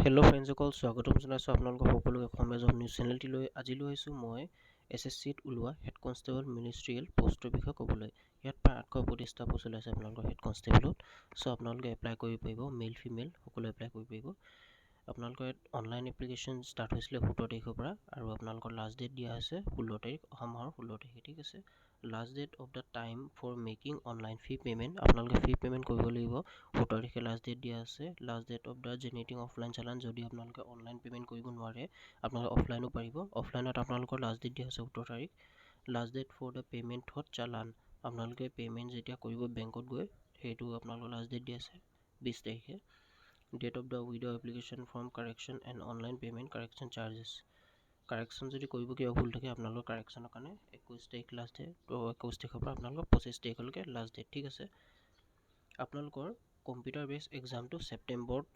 Hello' ফ্ৰেণ্ডসকল, স্বাগতম জনাইছোঁ আপোনালোকক সকলোকে অসমীয়া জব নিউজ চেনেলটিলৈ। আজি লৈ আহিছোঁ মই SSCত ওলোৱা হেড কনষ্টেবল মিনিষ্ট্ৰিয়েল পষ্টৰ বিষয়ে ক'বলৈ। ইয়াত প্ৰায় 835টা পষ্ট ওলাইছে আপোনালোকৰ হেড কনষ্টেবলত। চ' আপোনালোকে এপ্লাই কৰিব পাৰিব, মেল ফিমেল সকলোৱে এপ্লাই কৰিব পাৰিব। আপোনালোকৰ অনলাইন এপ্লিকেশ্যন ষ্টাৰ্ট হৈছিলে 17 তাৰিখৰ পৰা, আৰু আপোনালোকৰ লাষ্ট ডেট দিয়া হৈছে 16 তাৰিখ, অহা মাহৰ 16 তাৰিখে। ঠিক আছে, last date of the time for making online fee payment, আপোনালোকে ফি পে'মেণ্ট কৰিব লাগিব। 17 তাৰিখে লাষ্ট ডেট দিয়া আছে। Last date of the generating offline challan, যদি আপোনালোকে অনলাইন পে'মেণ্ট কৰিব নোৱাৰে আপোনালোকে অফলাইনো পাৰিব। অফলাইনত আপোনালোকৰ লাষ্ট ডেট দিয়া হৈছে 17 তাৰিখ। Last date for the payment of challan, আপোনালোকে পে'মেণ্ট যেতিয়া কৰিব বেংকত গৈ, সেইটো আপোনালোকৰ লাষ্ট ডেট দিয়া আছে 20 তাৰিখে। Date of the window application form correction and online payment correction charges, correction যদি কৰিব কিবা ভুল থাকে আপোনালোকৰ কাৰেকশ্যনৰ কাৰণে 21 তাৰিখ লাষ্ট ডেট। তো 21 তাৰিখৰ পৰা আপোনালোকৰ 25 তাৰিখলৈকে লাষ্ট ডেট। ঠিক আছে, আপোনালোকৰ কম্পিউটাৰ বেছ এক্সামটো ছেপ্টেম্বৰত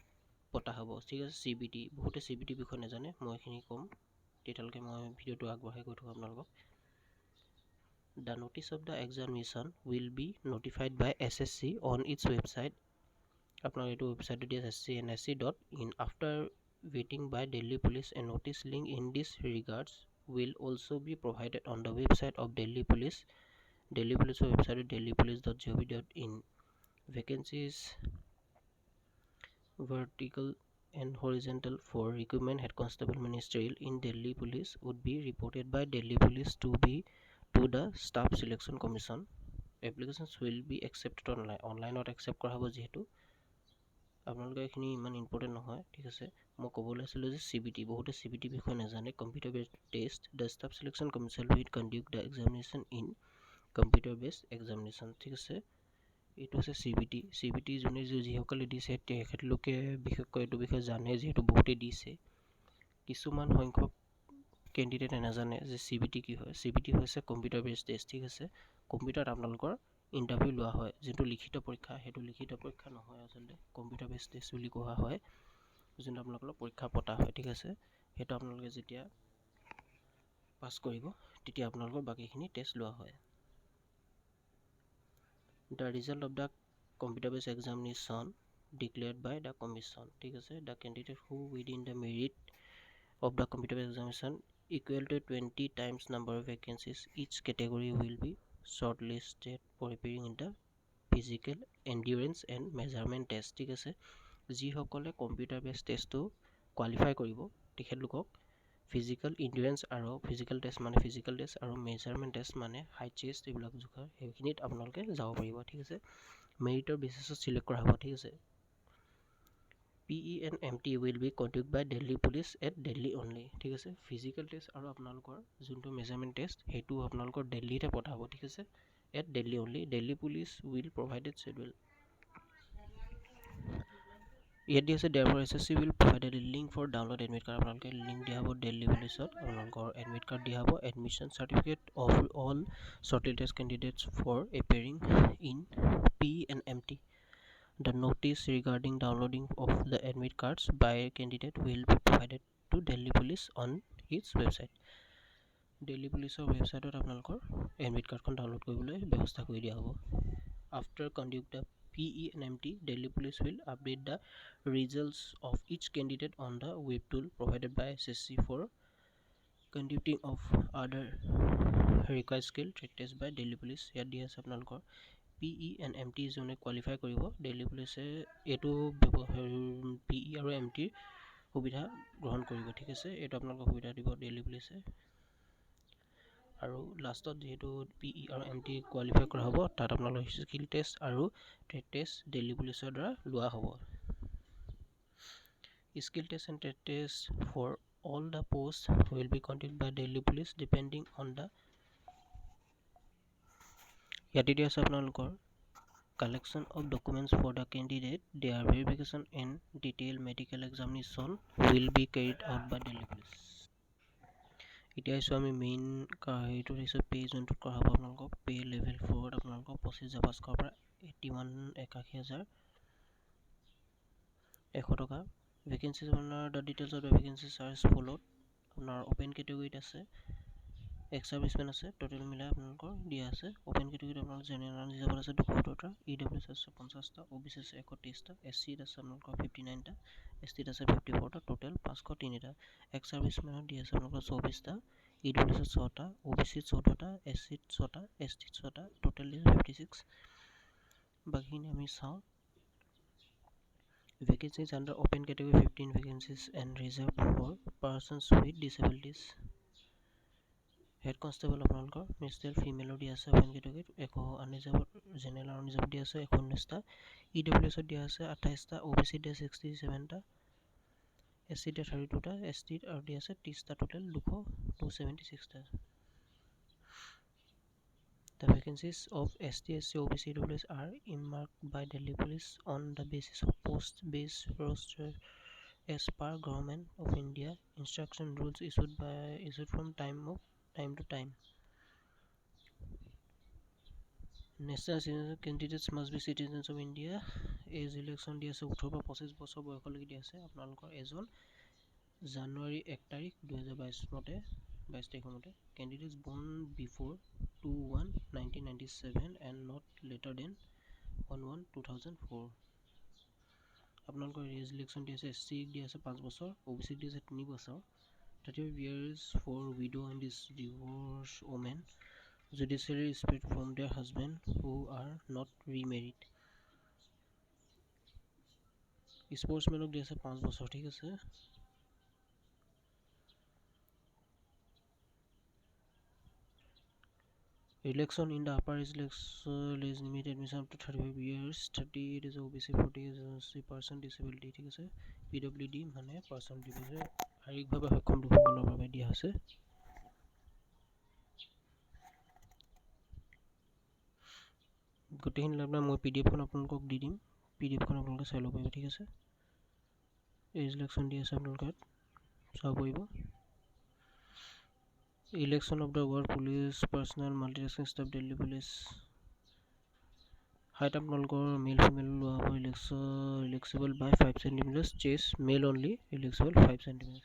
পতা হ'ব। ঠিক আছে, CBT, বহুতে CBT বিষয়ে নাজানে, মই এইখিনি ক'ম, তেতিয়ালৈকে মই ভিডিঅ'টো আগবঢ়াই গৈ থাকোঁ আপোনালোকক। The notice of the examination will be notified by SSC on its website, আপোনাৰ এইটো ৱেবছাইটটো দিয়ে ssc.nic.in। After waiting by Delhi Police, a notice link in this regards will also be provided on the website of Delhi Police. Delhi Police website delhipolice.gov.in. Vacancies vertical and horizontal for recruitment head constable ministerial in Delhi Police would be reported by Delhi Police to the staff selection commission. Applications will be accepted online. Online accept কৰা হ'ব যিহেতু আপোনালোকে এইখিনি ইমান important নহয়। ঠিক আছে, মই ক'বলৈ আছিলোঁ যে CBT, বহুতে CBT বিষয়ে নাজানে। Computer based test, the staff selection commission will conduct the examination in computer based examination. ঠিক আছে, এইটো হৈছে CBT যোনে যিসকলে দিছে তেখেতলোকে বিশেষকৈ এইটো বিষয়ে জানে, যিহেতু বহুতেই দিছে। কিছুমান সংখ্যক কেণ্ডিডেটে নাজানে যে CBT কি হয়। CBT হৈছে কম্পিউটাৰ বেছড টেষ্ট। ঠিক আছে, কম্পিউটাৰত আপোনালোকৰ ইণ্টাৰভিউ লোৱা হয়, যোনটো লিখিত পৰীক্ষা, সেইটো লিখিত পৰীক্ষা নহয়, আচলতে কম্পিউটাৰ বেছড টেষ্ট বুলি কোৱা হয়, যোনটো আপোনালোকৰ পৰীক্ষা পতা হয়। ঠিক আছে, সেইটো আপোনালোকে যেতিয়া পাছ কৰিব তেতিয়া আপোনালোকৰ বাকীখিনি টেষ্ট লোৱা হয়। The result of the computer based examination declared by the commission. ঠিক আছে, the candidate who within the merit of the computer based examination equal to 20 times number of vacancies each category will be shortlisted for appearing in the physical endurance and measurement test. ঠিক আছে, যিসকলে computer based টেষ্টটো qualify কৰিব তেখেতলোকক physical ইণ্ডুৰেঞ্চ আৰু physical test মানে physical test আৰু measurement test মানে হাইট চেষ্ট এইবিলাক জোখা, সেইখিনিত আপোনালোকে যাব পাৰিব। ঠিক আছে, মেৰিটৰ বেচিছত চিলেক্ট কৰা হ'ব। ঠিক আছে, PE and MT will be conducted by Delhi Police at Delhi only. ঠিক আছে, ফিজিকেল টেষ্ট আৰু আপোনালোকৰ যোনটো মেজাৰমেণ্ট টেষ্ট সেইটো আপোনালোকৰ দিল্লীতে পতা হ'ব। ঠিক আছে, at Delhi only. Delhi Police will provide schedule. ইয়াত দিয়া আছে therefore SSC will provide a link for download admit card, আপোনালোকে লিংক দিয়া হ'ব দিল্লী পুলিচত, আপোনালোকৰ এডমিট কাৰ্ড দিয়া হ'ব, admission certificate of all shortlisted candidates for appearing in PE and MT. The notice regarding downloading of the admit cards by a candidate will be provided to Delhi Police on its website. Delhi Policeৰ ৱেবছাইটত আপোনালোকৰ admit কাৰ্ডখন download কৰিবলৈ ব্যৱস্থা কৰি দিয়া হ'ব। After conduct the PE and MT, Delhi Police will update the results of each candidate on the web tool provided by SSC for conducting of other required skill test by Delhi Police. ইয়াত দিয়া আছে আপোনালোকৰ PE and MT যোনে qualify কৰিব, দিল্লী পুলিচে এইটো PE আৰু MT সুবিধা গ্ৰহণ কৰিব। ঠিক আছে, এইটো আপোনালোকক সুবিধা দিব দিল্লী পুলিচে। আৰু লাষ্টত যিহেতু PE আৰু MT কোৱালিফাই কৰা হ'ব, তাত আপোনালোকৰ স্কিল টেষ্ট আৰু ট্ৰেড টেষ্ট দিল্লী পুলিচৰ দ্বাৰা লোৱা হ'ব। Skill test and trade test for all the posts will be conducted by Delhi Police depending on the ইয়াতে দিয়া আছে আপোনালোকৰ collection of documents for the candidate, their verification and detailed medical examination will be carried out by Delhi Police. এতিয়া আহিছোঁ আমি main এইটো দিছোঁ pay যোনটো কৰা হ'ব আপোনালোকক পে লেভেল 4 আপোনালোকক 25,000 পাছ কৰাৰ পৰা 81,81,100 টকা। ভেকেঞ্চিজ আপোনাৰ the details of the vacancies are as followed. আপোনাৰ অপেন কেটেগৰীত আছে এক্স সাৰ্ভিচমেন আছে, টোটেল মিলাই আপোনালোকৰ দিয়া আছে। অপেন কেটেগৰীত আপোনালোকৰ জেনেৰেল নন ৰিজাৰ্ভত আছে 217টা, EWS আছে 50টা, OBC আছে 31টা, SCত আছে আপোনালোকৰ 59টা, STত আছে 54টা, টোটেল 503টা। এক্স সাৰ্ভিচমেনত দিয়া আছে আপোনালোকৰ 24টা, EWSত 6টা, OBCত 14টা, SCত 6টা, STত 6টা, টোটেল দিছে 56। বাকীখিনি আমি চাওঁ। Vacancies under open category 15 vacancies and reserved for persons with disabilities. Head constable আপোনালোকৰ মিনিষ্টেৰিয়েল ফিমেলৰ দিয়া আছে open category 100, জেনেৰেল আনৰিজাৰ্ভ দিয়া আছে 19টা, EWSত দিয়া আছে 28টা, OBCত দিয়া 67টা, SCত দিয়া 32টা, STত আৰু দিয়া আছে 30টা, total 276টা। The vacancies of ST, SC, OBC, EWS are earmarked by Delhi Police on the basis of post-based roster as per Government of India instruction rules issued from time to time. National citizen candidates must be citizens of India. Age election দিয়া আছে 18 পৰা 25 বছৰ বয়সলৈকে দিয়া আছে আপোনালোকৰ এজন জানুৱাৰী 1 তাৰিখ 2022 মতে 22 তাৰিখৰ মতে candidates born before 2/1/1997 and not later than 1/1/2004 আপোনালোকৰ এজ ইলেকশ্যন দিয়া আছে SC দিয়া আছে 5 বছৰ, OBC দিয়া আছে 3 বছৰ, 35 years for widow and divorced women, judiciary split from their husband who are not remarried. স্পৰ্টছমেনক দিয়া আছে 5 বছৰ, ঠিক আছে। Election in the upper age limit admission up to 35 years, 38 is OBC, 40 is SC person disability, ঠিক আছে। PWD মানে person division শাৰীৰিকভাৱে সক্ষম লোকসকলৰ বাবে দিয়া আছে। গোটেইখিনি আপোনাৰ মই PDF খন আপোনালোকক দি দিম, PDF খন আপোনালোকে চাই ল'ব পাৰিব, ঠিক আছে। এজ ইলেকশ্যন দি আছে আপোনালোকে চাব পাৰিব। Election of the World Police Personnel Multitasking Staff Delhi Police. Height আপোনালোকৰ মেল ফিমেল লোৱা হ'ব electable by 5 cm, chest male only electable 5 cm.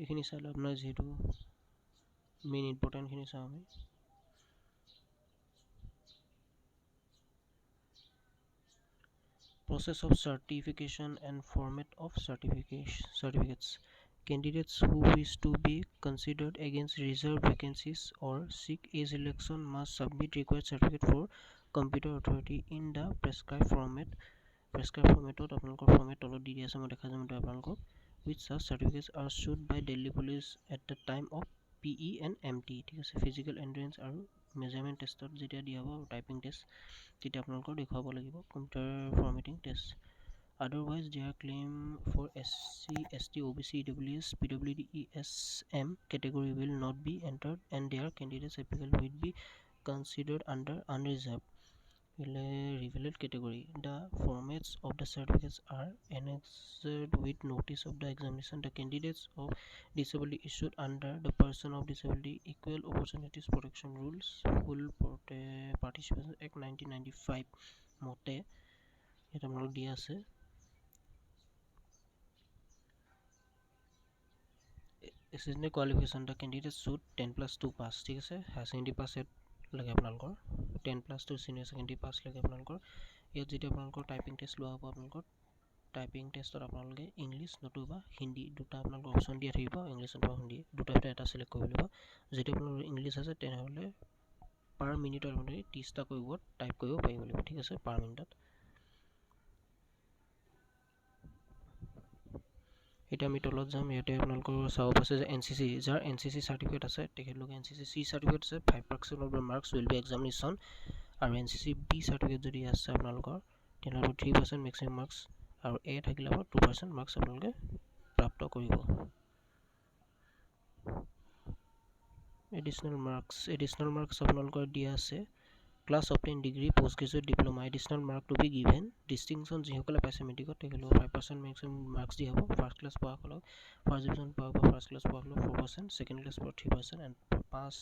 এইখিনি চালে আপোনাৰ যিহেতু মেইন ইম্পৰ্টেণ্টখিনি চাওঁ আমি। Process of certification and format of certificates. Candidates who wish to be considered against reserved vacancies or seek age election must submit required certificate for computer authority in the prescribed format. Prescribed format আপোনালোকৰ format তলত দি দিয়া আছে মই দেখা যাম আপোনালোকক, which such certificates are issued by Delhi Police at the time of PE and MT, ঠিক আছে। Physical endurance আৰু measurement testত যেতিয়া দিয়া হ'ব টাইপিং টেষ্ট তেতিয়া আপোনালোকৰ দেখুৱাব লাগিব computer formatting test. Otherwise their claim for SC, ST, OBC, EWS, PWD, ESM category will not be entered and their candidates applicable will be considered under unreserved revealed category. The formats of the certificates are annexed with notice of the examination. The candidates of disability issued under the Person of Disability Equal Opportunities Protection Rules Full Participation Act 1995 মতে এটা আপোনালোক দিয়া আছে। Essential qualification, the candidates should 10+2 pass, ঠিক আছে। Higher secondary pass লাগে আপোনালোকৰ 10+2 senior secondary pass লাগে আপোনালোকৰ। ইয়াত যেতিয়া আপোনালোকৰ টাইপিং টেষ্ট লোৱা হ'ব আপোনালোকৰ টাইপিং টেষ্টত আপোনালোকে ইংলিছ নতুবা হিন্দী দুটা আপোনালোকৰ অপশ্যন দিয়া থাকিব, ইংলিছ নতুবা হিন্দী দুটা ভিতৰত এটা চিলেক্ট কৰিব লাগিব। যদি আপোনালোকৰ ইংলিছ আছে তেনেহ'লে পাৰ মিনিটত আপোনালোকে 30টা ৱৰ্ড টাইপ কৰিব পাৰিব লাগিব, ঠিক আছে, পাৰ মিনিটত। এতিয়া আমি তলত যাম, ইয়াতে আপোনালোকৰ চাব পাইছে যে NCC যাৰ NCC চাৰ্টিফিকেট আছে তেখেতলোকে NCC C চাৰ্টিফিকেট আছে 5% of the marks will be examination, আৰু NCC B চাৰ্টিফিকেট যদি আছে আপোনালোকৰ তেনেহ'লে 3% মেক্সিমাম মাৰ্কছ আৰু A থাকিলে 2% মাৰ্কছ আপোনালোকে প্ৰাপ্ত কৰিব। এডিশ্যনেল মাৰ্কছ আপোনালোকৰ দিয়া আছে class obtain degree postgraduate diploma additional mark to be given. Distinction যিসকলে পাইছে মেট্ৰিকত তেখেতলোকক 5% মেক্সিমাম মাৰ্কছ দিয়া হ'ব। ফাৰ্ষ্ট ক্লাছ পোৱাসকলক ফাৰ্ষ্ট ডিভিজন পোৱাসকলক ফাৰ্ষ্ট ক্লাছ পোৱাসকলক 4%, ছেকেণ্ড ক্লাছ পোৱা 3% এণ্ড পাছ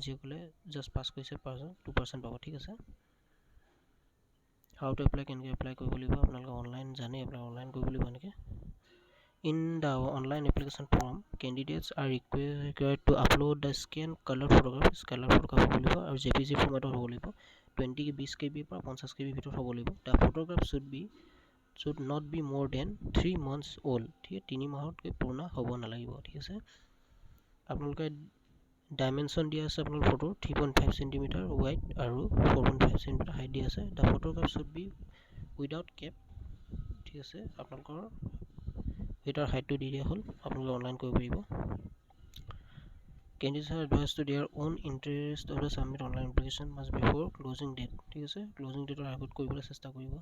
যিসকলে জাষ্ট পাছ কৰিছে 2% পাব, ঠিক আছে। হাউ টু এপ্লাই কেনেকৈ এপ্লাই কৰিব লাগিব আপোনালোকে অনলাইন জানে এপ্লাই অনলাইন কৰিব লাগিব এনেকৈ In the online application form, candidates are required to upload the scanned color photograph হ'ব লাগিব আৰু JPG ফৰ্মেটত হ'ব লাগিব 20 KB পৰা 50 KB ভিতৰত হ'ব লাগিব the photograph should not be more than 3 months old ঠিক আছে 3 মাহতকৈ পুৰণা হ'ব নালাগিব ঠিক আছে আপোনালোকে ডাইমেনশ্যন দিয়া আছে আপোনাৰ ফটো 3.5 cm wide আৰু 4.5 cm হাইট দিয়া আছে the photograph should be without cap ঠিক আছে আপোনালোকৰ এটাৰ হাইটটো দি দিয়া হ'ল আপোনালোকে অনলাইন কৰিব পাৰিব candidates are advised to their own interest of the submit online application must before closing date ঠিক আছে closing dateৰ আগত কৰিবলৈ চেষ্টা কৰিব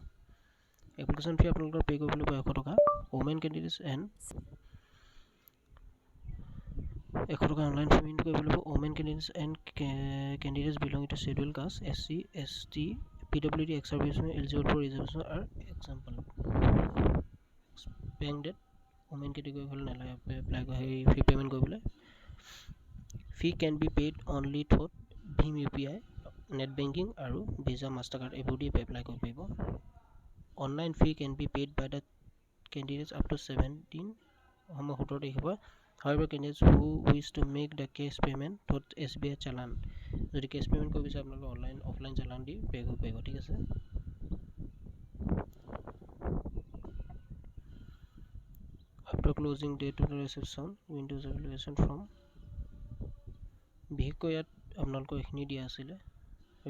application fee আপোনালোকৰ পে কৰিব লাগিব 100 টকা women candidates and 100 টকা অনলাইন পেমেন্ট কৰিব লাগিব women candidates and candidates belonging to scheduled caste SC ST PWD ex servicemen eligible for reservation are example expanded women category হল নালাগে এপ্লাই কৰি ফি পেমেন্ট কৰিবলৈ fee can be paid only through Bhim UPI net banking আৰু Visa Mastercard every apply কৰিব পাৰিব online fee can be paid by the candidates up to 17 however candidates who wish to make the cash payment through SBI চালান যদি cash payment কৰিব বিচাৰে আপোনালোকে online offline চালান দি pay কৰিব পাৰিব ঠিক আছে after closing date of the reception windows evaluation from বিশেষকৈ ইয়াত আপোনালোকৰ এইখিনি দিয়া আছিলে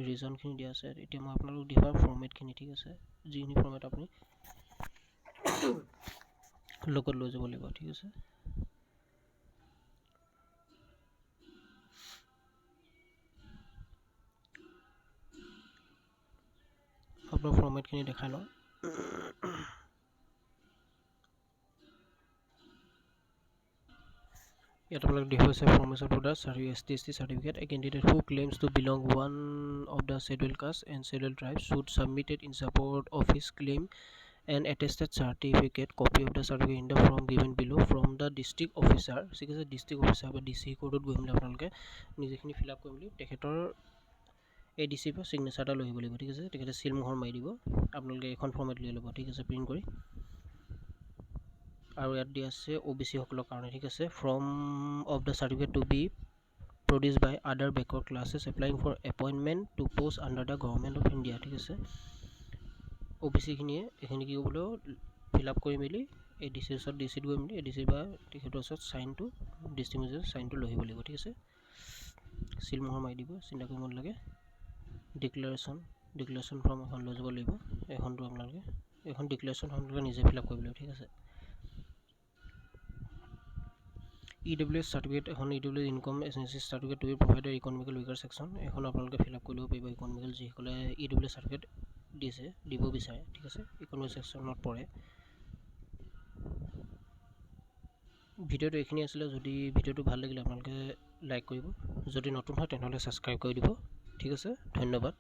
ৰিজনখিনি দিয়া আছে এতিয়া মই আপোনালোকক দিবা ফৰ্মেটখিনি ঠিক আছে যিখিনি ফৰ্মেট আপুনি লগত লৈ যাব লাগিব ঠিক আছে আপোনাৰ ফৰ্মেটখিনি দেখাই লওঁ Yet formation for the SSC certificate a candidate who claims to belong one of the scheduled caste and scheduled tribes should submit it in support of his claim an attested certificate copy of the certificate in the form given below from the district officer ঠিক আছে district officer বা DC কোডত গৈ মিলি আপোনালোকে নিজেখিনি fill up কৰি মিলি তেখেতৰ ADC পৰা সিগনেচাৰ এটা লৈ আহিব লাগিব ঠিক আছে তেখেতে সিল মোহৰ মাৰি দিব আপোনালোকে এখন ফৰ্মেট লৈ ল'ব ঠিক আছে প্ৰিন্ট কৰি আৰু ইয়াত দিয়া আছে OBC সকলৰ কাৰণে ঠিক আছে from of the certificate to be produced by other backward classes applying for appointment to post under the government of India ঠিক আছে OBC খিনিয়ে এখিনি কি বলো ফিল আপ কৰি মিলি ADC ৰ ওচৰত DC গৈ মিলি ADC বা তেখেতৰ ওচৰত সাইনটো ডিস্ট্ৰিবিউটৰ সাইনটো লৈ আহিব লাগিব ঠিক আছে সিল মোহৰ মাৰি দিব চিন্তা কৰিব নালাগে ডিক্লাৰেশ্যন ফৰ্ম এখন লৈ যাব লাগিব এখনটো আপোনালোকে এখন ডিক্লাৰেশ্যন আপোনালোকে নিজে ফিল আপ কৰিব লাগিব ঠিক আছে EWS certificate এখন EWS income SSC certificate to be provided economical weaker section এখন আপোনালোকে ফিল আপ কৰিব পাৰিব ইকোনমিক্যাল যিসকলে EWS certificate দিছে দিব বিচাৰে ঠিক আছে ইকোনমিক সেকশনত পৰে ভিডিওটো এইখিনি আছিল যদি ভিডিওটো ভাল লাগিলে আপোনালোকে লাইক কৰিব যদি নতুন হয় তেনেহলে সাবস্ক্ৰাইব কৰি দিব ঠিক আছে ধন্যবাদ